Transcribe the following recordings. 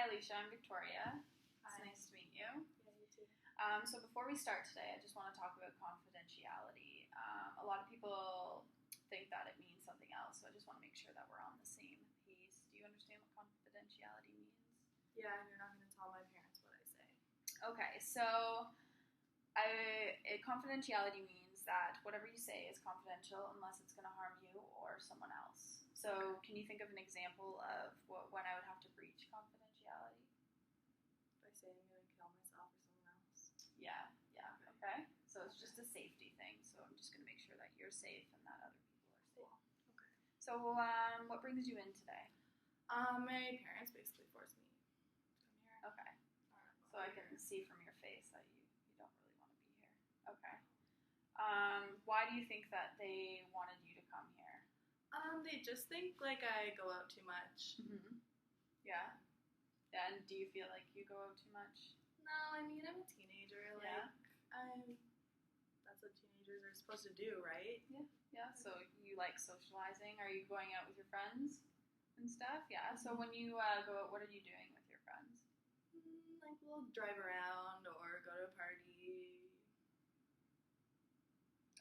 Hi, Alicia. I'm Victoria. It's Hi. nice to meet you. Yeah, you too. So before we start today, I just want to talk about confidentiality. A lot of people think that it means something else, so I just want to make sure that we're on the same pace. Do you understand what confidentiality means? Yeah, and you're not going to tell my parents what I say. Okay, so confidentiality means that whatever you say is confidential unless it's going to harm you or someone else. So can you think of an example of when I would have to breach confidentiality? By saying I'm going to kill myself or someone else. Yeah. Okay. So it's just a safety thing. So I'm just going to make sure that you're safe and that other people are safe. Okay. So what brings you in today? My parents basically forced me to come here. Okay. So I can see from your face that you don't really want to be here. Okay. Why do you think that they wanted you to come here? They just think like I go out too much. Mm-hmm. Yeah. And do you feel like you go out too much? No, I mean I'm a teenager. That's what teenagers are supposed to do, right? Yeah. So you like socializing? Are you going out with your friends and stuff? Yeah. So when you go out, what are you doing with your friends? Like we'll drive around or go to a party.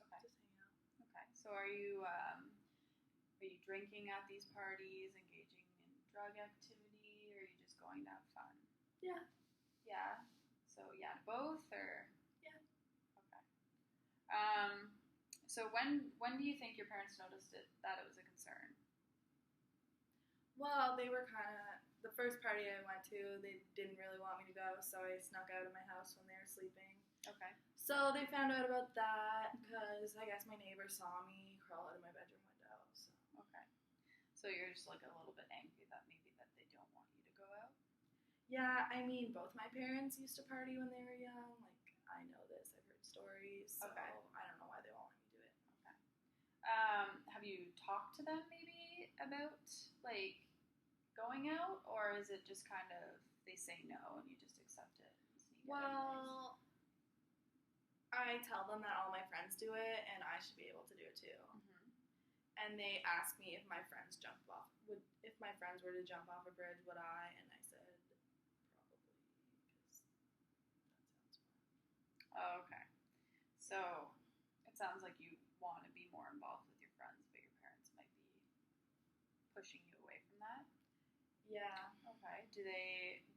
Okay. Just hang out. Okay. So are you drinking at these parties, engaging in drug activity, or are you just going to have fun? Yeah. Yeah. So yeah, both or Yeah. Okay. So when do you think your parents noticed that it was a concern? Well, they were kind of the first party I went to. They didn't really want me to go, so I snuck out of my house when they were sleeping. Okay. So they found out about that because I guess my neighbor saw me crawl out of my bedroom window. So. Okay. So you're just like a little bit angry that maybe that they don't want you to go out? Yeah, I mean, both my parents used to party when they were young. Like, I know this. I've heard stories. So Okay. I don't know why they won't let me do it. Okay. Have you talked to them maybe about like going out, or is it just kind of they say no and you just accept it and sneak it anyways? Well, I tell them that all my friends do it and I should be able to do it too. Mm-hmm. And they asked me if my friends if my friends were to jump off a bridge, would I? And I said probably because that sounds fun. Oh, okay. So it sounds like you want to be more involved with your friends, but your parents might be pushing you away from that. Yeah. Okay. Do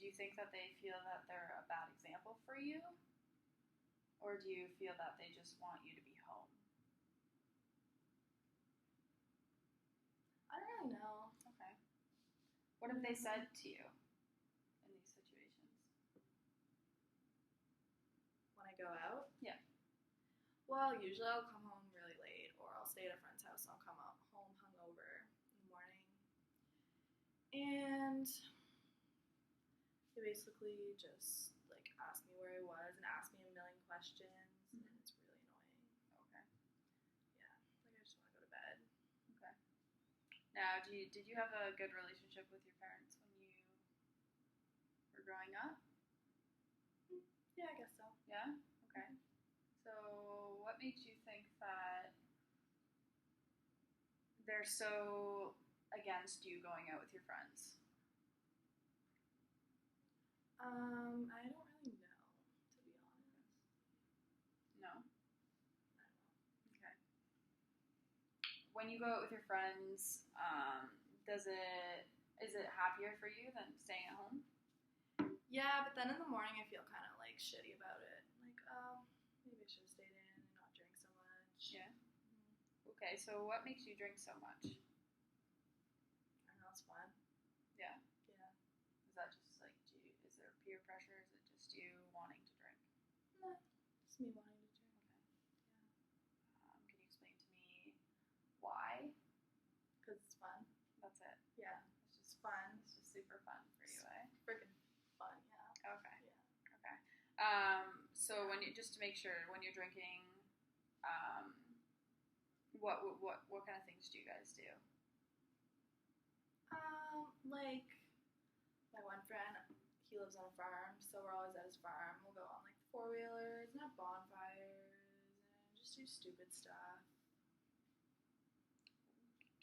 you think that they feel that they're a bad example for you? Or do you feel that they just want you to be home? I don't really know. Okay. What have they said to you in these situations? When I go out? Yeah. Well, usually I'll come home really late or I'll stay at a friend's house and I'll come home hungover in the morning. And they basically just like ask me where I was and ask me a million questions, and it's really annoying. Okay. Yeah, like I just want to go to bed. Okay. Now, did you have a good relationship with your parents when you were growing up? Yeah, I guess so. Yeah? Okay. So what makes you think that they're so against you going out with your friends? I don't really know, to be honest. No? I don't know. Okay. When you go out with your friends, is it happier for you than staying at home? Yeah, but then in the morning I feel kind of like shitty about it. Like, oh, maybe I should have stayed in and not drink so much. Yeah. Okay, so what makes you drink so much? I don't know, it's fun. Yeah. Yeah. Is that just like, is there peer pressure? Is it just you wanting to drink? No, just me wanting to drink. Okay. Yeah. Can you explain to me why? Because it's fun. That's it. Yeah. It's just fun. It's just super fun for you, eh? Freaking fun, yeah. Okay. Yeah. Okay. So just to make sure, when you're drinking, what kind of things do you guys do? Like my one friend, he lives on a farm, so we're always at his farm. We'll go on like 4-wheelers and have bonfires and just do stupid stuff.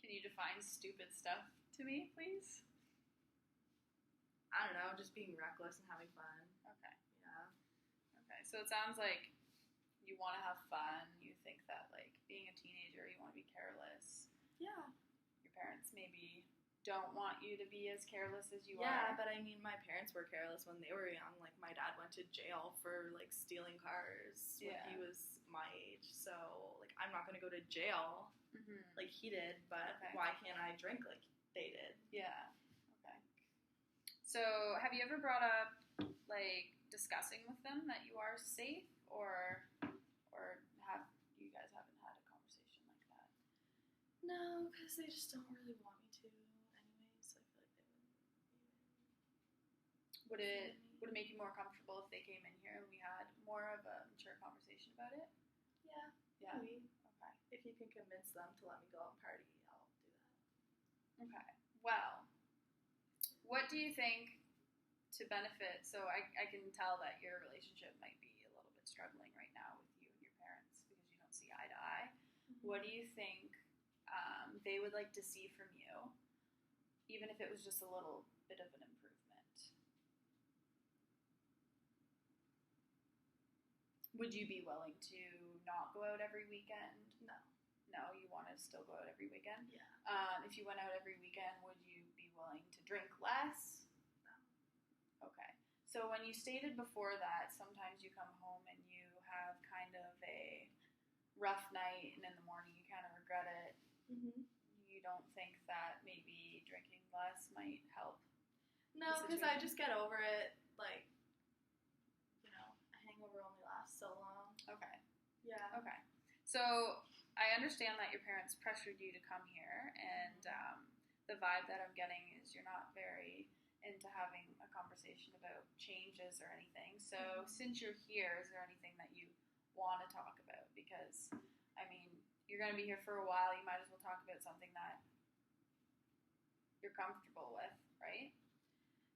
Can you define stupid stuff to me, please? I don't know, just being reckless and having fun. Okay. Yeah. Okay. So it sounds like you want to have fun. You think that, like, being a teenager, you want to be careless. Yeah. Your parents maybe don't want you to be as careless as you Yeah, are. but I mean, my parents were careless when they were young. Like, my dad went to jail for, like, stealing cars when he was my age. So, like, I'm not going to go to jail like he did, but why can't I drink like they did? Yeah. Okay. So, have you ever brought up, like, discussing with them that you are safe, or have you guys haven't had a conversation like that? No, because they just don't really want me to anyway, so I feel like they wouldn't. Would it make you more comfortable if they came in here and we had more of a mature conversation about it? Yeah. Yeah. Maybe. Okay. If you can convince them to let me go out and party, I'll do that. Okay. Well, what do you think to benefit? So I can tell that your relationship might be a little bit struggling right now with you and your parents because you don't see eye to eye. Mm-hmm. What do you think they would like to see from you, even if it was just a little bit of an improvement? Would you be willing to not go out every weekend? No. No, you want to still go out every weekend? Yeah. If you went out every weekend, would you be willing to drink less? No. Okay. So when you stated before that sometimes you come home and you have kind of a rough night and in the morning you kind of regret it, you don't think that maybe drinking less might help? No, because I just get over it. Like, you know, a hangover only lasts so long. Okay. Yeah. Okay. So I understand that your parents pressured you to come here, and the vibe that I'm getting is you're not very into having a conversation about changes or anything. So since you're here, is there anything that you want to talk about? Because, I mean, you're going to be here for a while. You might as well talk about something that you're comfortable with, right?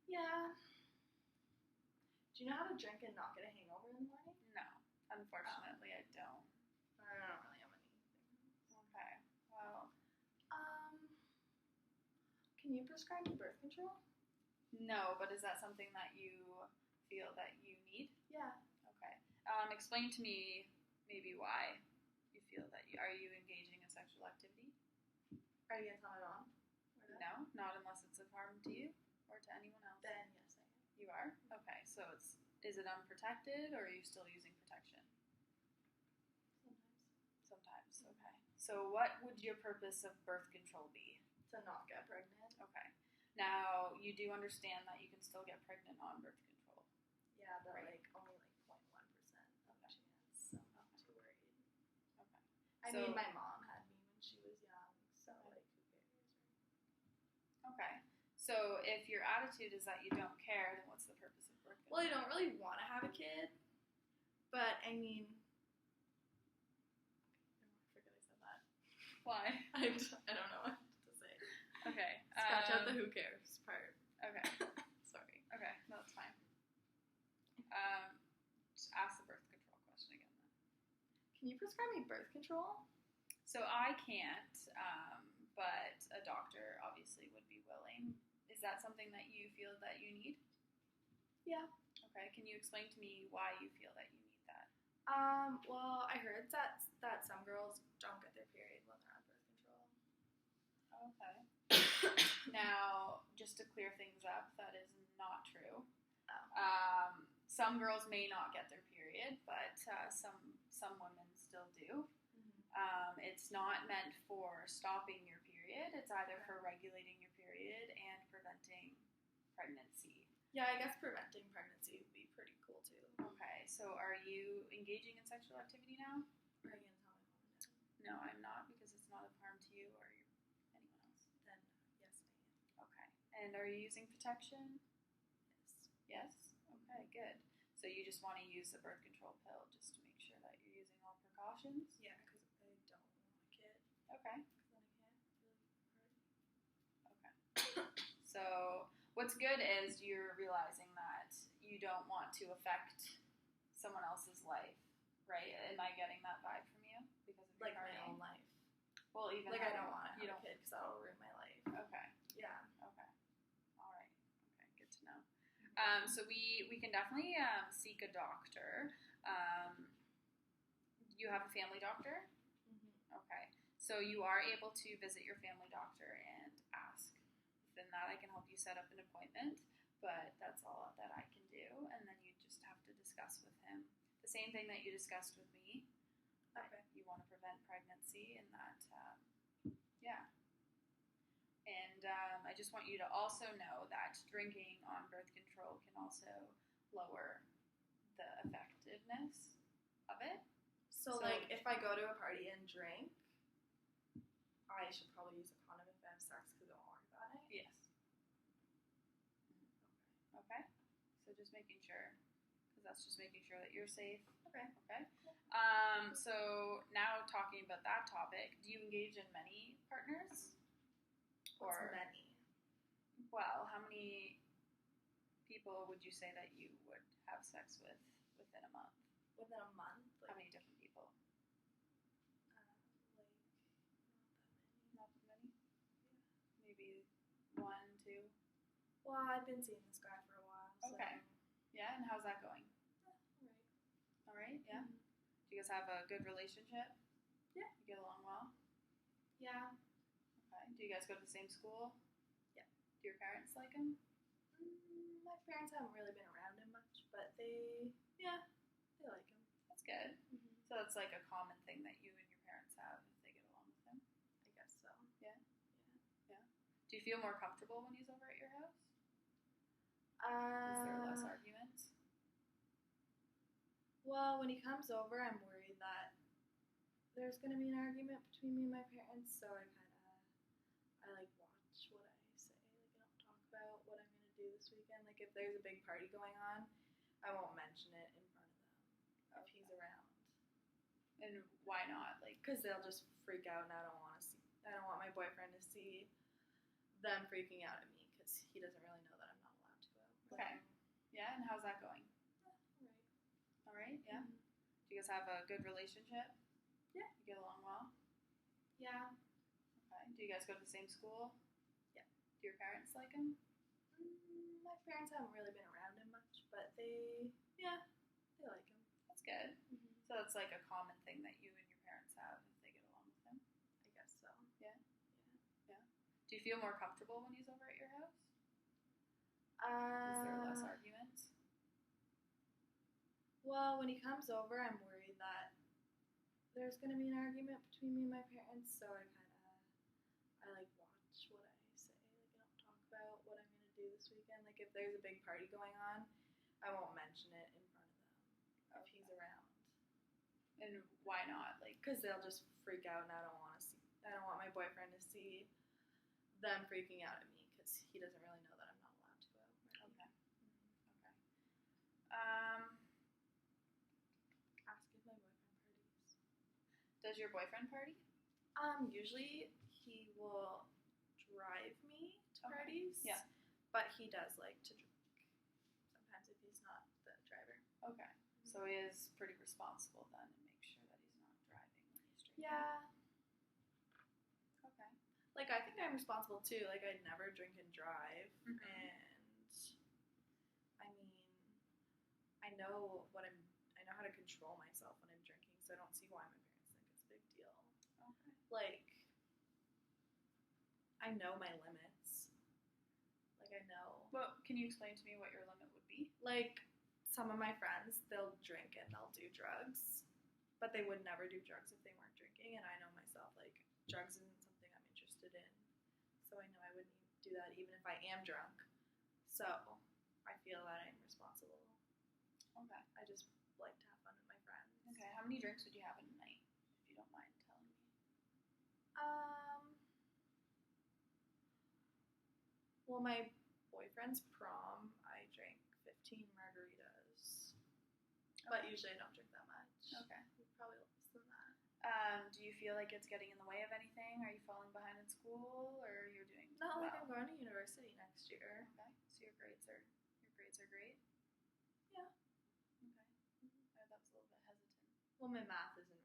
Yeah. Do you know how to drink and not get a hangover in the morning? No. Unfortunately, I don't. I don't really have anything. Okay. Well, can you prescribe me birth control? No, but is that something that you feel that you need? Yeah. Okay. Explain to me maybe why you feel that are you engaging in sexual activity? Are you gonna tell my mom? No, not unless it's of harm to you or to anyone else. Then yes, I am. You are? Okay. So is it unprotected, or are you still using protection? Sometimes. Okay. So what would your purpose of birth control be? To not get pregnant. Okay. Now, you do understand that you can still get pregnant on birth control. Yeah, but right? like only like 0.1% of a chance, so I'm not too worried. Okay. I mean, my mom had me when she was young, so like who cares, right? Okay. So if your attitude is that you don't care, then what's the purpose of birth control? Well, I don't really want to have a kid, but I mean, I forget I said that. Why? I don't know what to say. Okay. Scratch out the who cares part. Okay. Sorry. Okay, no, that's fine. Just ask the birth control question again then. Can you prescribe me birth control? So I can't, but a doctor obviously would be willing. Is that something that you feel that you need? Yeah. Okay, can you explain to me why you feel that you need that? Well, I heard that some girls don't get their period when they're on birth control. Okay. Now, just to clear things up, that is not true. Oh. Some girls may not get their period, but some women still do. It's not meant for stopping your period. It's either for regulating your period and preventing pregnancy. Yeah, I guess preventing pregnancy would be pretty cool too. Okay, so are you engaging in sexual activity now? Are you going to tell my mom and dad? No, I'm not, because it's not of harm to you or anyone else. Then yes, I am. Okay. And are you using protection? Yes. Yes? Okay, good. So you just want to use the birth control pill just to make sure that you're using all precautions? Yeah, because I don't want a kid. Okay. Because then I can't really Okay. So what's good is you're realizing that you don't want to affect someone else's life, right? Am I getting that vibe from you? Because of your like my partying? own life. Well, even like I don't want to you have don't. a kid because that'll ruin my life. Okay. Yeah. Okay. All right. Okay. Good to know. So we can definitely seek a doctor. You have a family doctor? Mm-hmm. Okay. So you are able to visit your family doctor and ask. Within that, I can help you set up an appointment, but that's all that I can do. And then you just have to discuss with him the same thing that you discussed with me. Okay. You want to prevent pregnancy and that, yeah. And I just want you to also know that drinking on birth control can also lower the effectiveness of it. So like, if I go to a party and drink, I should probably use a condom if I have sex because I don't worry about it? Yes. Okay. So just making sure, because that's just making sure that you're safe. Okay. Okay. So now talking about that topic, do you engage in many partners? What's many? Well, how many people would you say that you would have sex with within a month? Within a month? How many different people? Not that many. Yeah. Maybe 1, 2. Well, I've been seeing this guy for a while. So. Okay. Yeah, and how's that going? All right. Yeah. Mm-hmm. Do you guys have a good relationship? Yeah. You get along well? Yeah. Okay. Do you guys go to the same school? Yeah. Do your parents like him? My parents haven't really been around him much, but they like him. That's good. Mm-hmm. So that's like a common thing that you and your parents have if they get along with him? I guess so. Yeah? Yeah. Do you feel more comfortable when he's over at your house? Is there less arguments? Well, when he comes over, I'm worried that there's going to be an argument between me and my parents, so I like watch what I say. Like, I don't talk about what I'm going to do this weekend. Like, if there's a big party going on, I won't mention it in front of them if he's around. And why not? Like, because they'll just freak out, and I don't want my boyfriend to see them freaking out at me because he doesn't really know that I'm not allowed to go out. Okay. Yeah, and how's that going? All right, yeah. Mm-hmm. Do you guys have a good relationship? Yeah. You get along well? Yeah. Okay. Do you guys go to the same school? Yeah. Do your parents like him? My parents haven't really been around him much, but they like him. That's good. Mm-hmm. So it's like a common thing that you and your parents have if they get along with him? I guess so. Yeah? Yeah. Do you feel more comfortable when he's over at your house? Is there less arguments? Well, when he comes over, I'm worried that there's going to be an argument between me and my parents, so I like watch what I say. Like, I don't talk about what I'm going to do this weekend. Like, if there's a big party going on, I won't mention it in front of them if he's around. And why not? Like, because they'll just freak out, and I don't want my boyfriend to see them freaking out at me because he doesn't really know that I'm not allowed to go out. Right? Okay. Mm-hmm. Okay. Ask if my boyfriend parties. Does your boyfriend party? Usually he will drive me to parties. Yeah. But he does like to drink. Sometimes if he's not the driver. Okay. So he is pretty responsible then and make sure that he's not driving when he's drinking. Yeah. Okay. Like, I think I'm responsible too. Like, I'd never drink and drive. Mm-hmm. And I mean, I know how to control myself when I'm drinking, so I don't see why my parents think it's a big deal. Okay. Like, I know my limits. Like, I know. Well, can you explain to me what your limit would be? Like, some of my friends, they'll drink and they'll do drugs, but they would never do drugs if they weren't drinking, and I know myself, like, drugs isn't something I'm interested in, so I know I wouldn't do that even if I am drunk. So, I feel that I'm responsible. Okay. I just like to have fun with my friends. Okay, how many drinks would you have in a night, if you don't mind telling me? Well, my boyfriend's prom, I drank 15 margaritas. Okay. But usually I don't drink that much. Okay. Probably less than that. Do you feel like it's getting in the way of anything? Are you falling behind in school, or you're doing No, well? like, I'm going to university next year. Okay, so your grades are great? Yeah. Okay. Mm-hmm. That was a little bit hesitant. Well, my math isn't